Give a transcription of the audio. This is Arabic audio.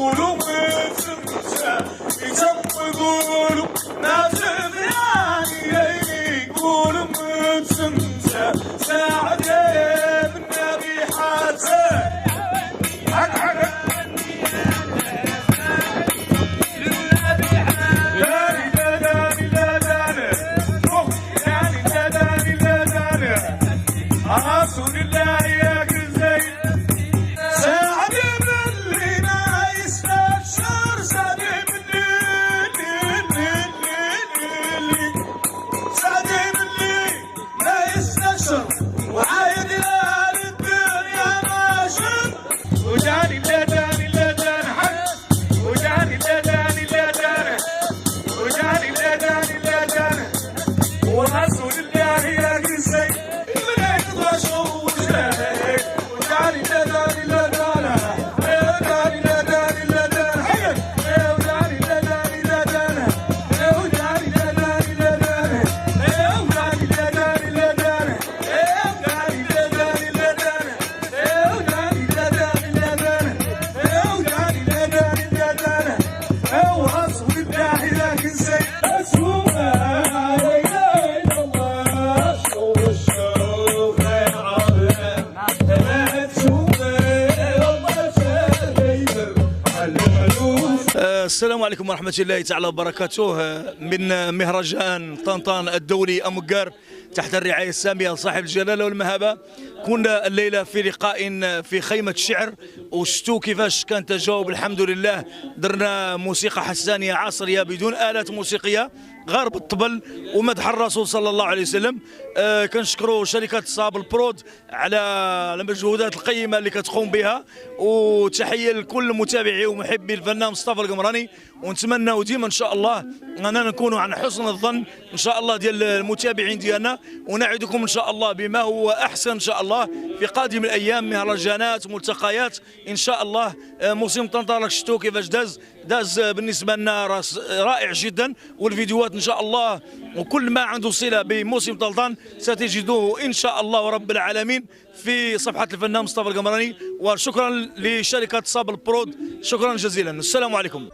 يقولوا متمتع يقولوا نافذ يعني يقولوا متمتع ساعد النبي حاتم رسول الله يا كزي ساعد اللي ما يستبشر ساعد اللي ما يستبشر وعايد يا الدنيا ماشي وجاني لا داني لا داني حق وجاني لا داني لا داني وجاني لا داني لا داني ورسول الله يا كزي السلام عليكم ورحمة الله تعالى وبركاته. من مهرجان طنطان الدولي أمقار تحت الرعاية السامية لصاحب الجلالة والمهابة. كنا الليلة في لقاء في خيمة الشعر وشتو كيفاش كان تجاوب. الحمد لله درنا موسيقى حسانية عصرية بدون آلات موسيقية غير بالطبل ومدح الرسول صلى الله عليه وسلم. كنشكروا شركة صاب البرود على المجهودات القيمة اللي كتقوم بها، وتحية لكل متابعي ومحبي الفنان مصطفى القمراني، ونتمنى ديما ان شاء الله اننا نكونوا عن حسن الظن ان شاء الله ديال المتابعين ديالنا، ونعدكم ان شاء الله بما هو احسن ان شاء الله في قادم الايام، مهرجانات ملتقيات ان شاء الله. موسم طنطا شفتوا كيفاش داز بالنسبه لنا رائع جدا، والفيديوهات ان شاء الله وكل ما عنده صله بموسم طنطا ستجدوه ان شاء الله رب العالمين في صفحه الفنان مصطفى القمراني. وشكرا لشركه صاب البرود، شكرا جزيلا. السلام عليكم.